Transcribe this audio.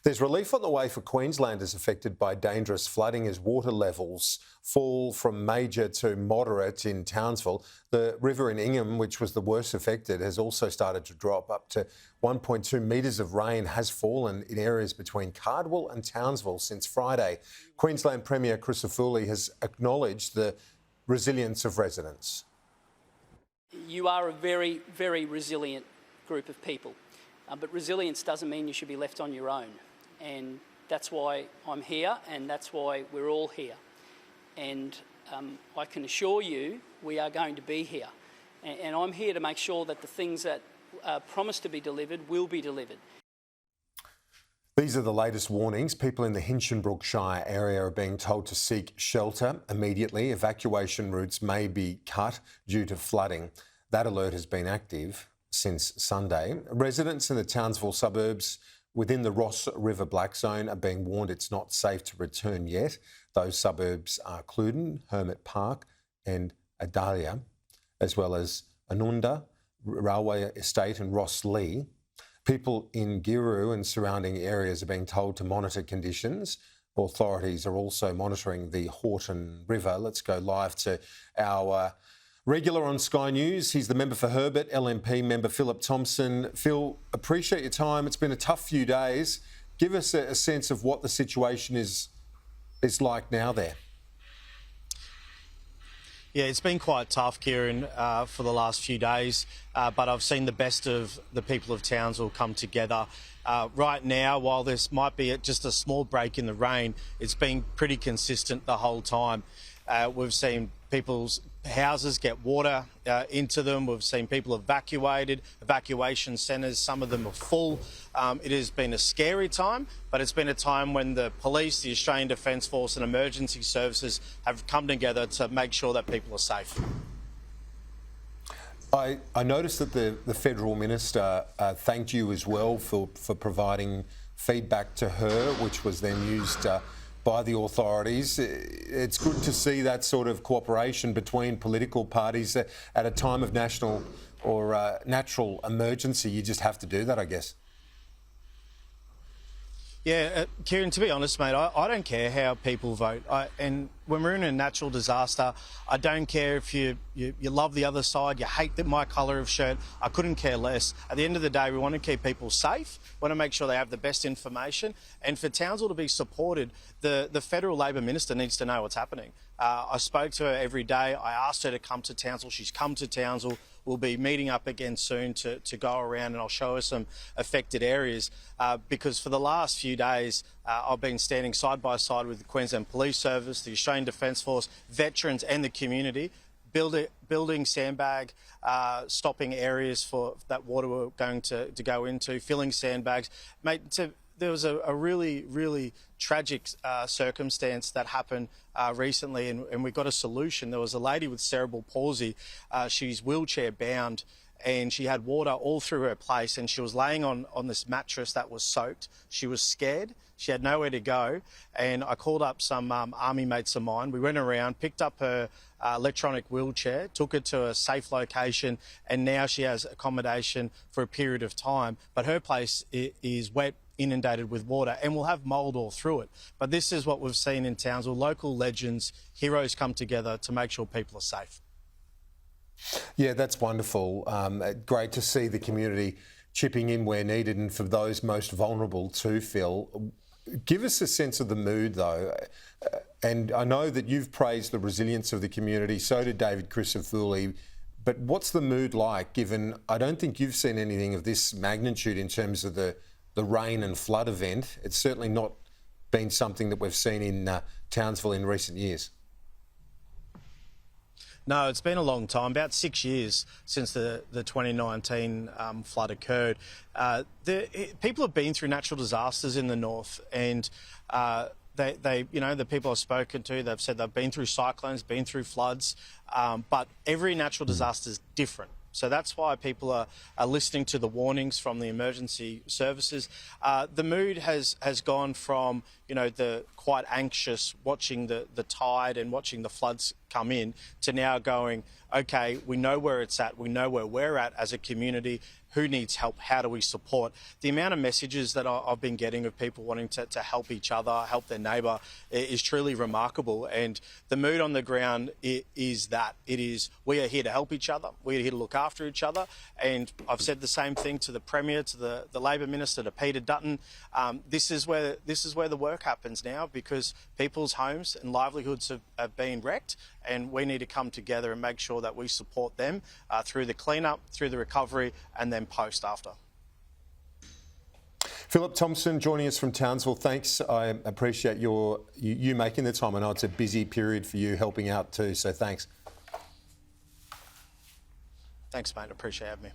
There's relief on the way for Queenslanders affected by dangerous flooding as water levels fall from major to moderate in Townsville. The river in Ingham, which was the worst affected, has also started to drop. Up to 1.2 metres of rain has fallen in areas between Cardwell and Townsville since Friday. Queensland Premier Crisafulli has acknowledged the resilience of residents. You are a very, very resilient group of people, but resilience doesn't mean you should be left on your own. And that's why I'm here, and that's why we're all here. And I can assure you we are going to be here. And I'm here to make sure that the things that are promised to be delivered will be delivered. These are the latest warnings. People in the Hinchinbrook Shire area are being told to seek shelter immediately. Evacuation routes may be cut due to flooding. That alert has been active since Sunday. Residents in the Townsville suburbs within the Ross River Black Zone are being warned it's not safe to return yet. Those suburbs are Cludon, Hermit Park and Adalia, as well as Anunda, Railway Estate and Ross Lee. People in Giru and surrounding areas are being told to monitor conditions. Authorities are also monitoring the Horton River. Let's go live to our regular on Sky News. He's the member for Herbert, LNP member Phillip Thompson. Phil, appreciate your time. It's been a tough few days. Give us a sense of what the situation is like now there. Yeah, it's been quite tough, Kieran, for the last few days, but I've seen the best of the people of Townsville come together. Right now, while this might be just a small break in the rain, it's been pretty consistent the whole time. We've seen people's houses get water into them. We've seen people evacuated, evacuation centres, some of them are full. It has been a scary time, but it's been a time when the police, the Australian Defence Force and emergency services have come together to make sure that people are safe. I noticed that the Federal Minister thanked you as well for providing feedback to her, which was then used by the authorities. It's good to see that sort of cooperation between political parties at a time of national or natural emergency. You just have to do that, I guess. Yeah, Kieran, to be honest, mate, I don't care how people vote. And when we're in a natural disaster, I don't care if you love the other side, you hate my colour of shirt. I couldn't care less. At the end of the day, we want to keep people safe. We want to make sure they have the best information. And for Townsville to be supported, the Federal Labor Minister needs to know what's happening. I spoke to her every day. I asked her to come to Townsville. She's come to Townsville. We'll be meeting up again soon to go around, and I'll show her some affected areas because for the last few days I've been standing side by side with the Queensland Police Service, the Australian Defence Force, veterans and the community, building sandbag, stopping areas for that water we're going to go into, filling sandbags. Mate, there was a really, really tragic circumstance that happened recently, and we got a solution. There was a lady with cerebral palsy. She's wheelchair bound, and she had water all through her place, and she was laying on this mattress that was soaked. She was scared. She had nowhere to go, and I called up some army mates of mine. We went around, picked up her electronic wheelchair, took her to a safe location, and now she has accommodation for a period of time. But her place is wet, inundated with water, and will have mould all through it. But this is what we've seen in Townsville. Local legends, heroes come together to make sure people are safe. Yeah, that's wonderful. Great to see the community chipping in where needed, and for those most vulnerable too, Phil. Give us a sense of the mood, though. And I know that you've praised the resilience of the community, so did David Crisafulli. But what's the mood like, given I don't think you've seen anything of this magnitude in terms of the rain and flood event? It's certainly not been something that we've seen in Townsville in recent years. No, it's been a long time, about 6 years since the 2019 flood occurred. People have been through natural disasters in the north, and the people I've spoken to, they've said they've been through cyclones, been through floods, but every natural disaster is different. So that's why people are listening to the warnings from the emergency services. The mood has gone from, the quite anxious, watching the tide and watching the floods come in to now going, okay, we know where it's at, we know where we're at as a community, who needs help, how do we support? The amount of messages that I've been getting of people wanting to help each other, help their neighbour, is truly remarkable. And the mood on the ground is that. It is, we are here to help each other, we are here to look after each other. And I've said the same thing to the Premier, to the Labor Minister, to Peter Dutton. This is where the work happens now, because people's homes and livelihoods have been wrecked, and we need to come together and make sure that we support them through the clean-up, through the recovery, and then post after. Phillip Thompson joining us from Townsville. Thanks. I appreciate you making the time. I know it's a busy period for you helping out too, so thanks. Thanks, mate. I appreciate having me.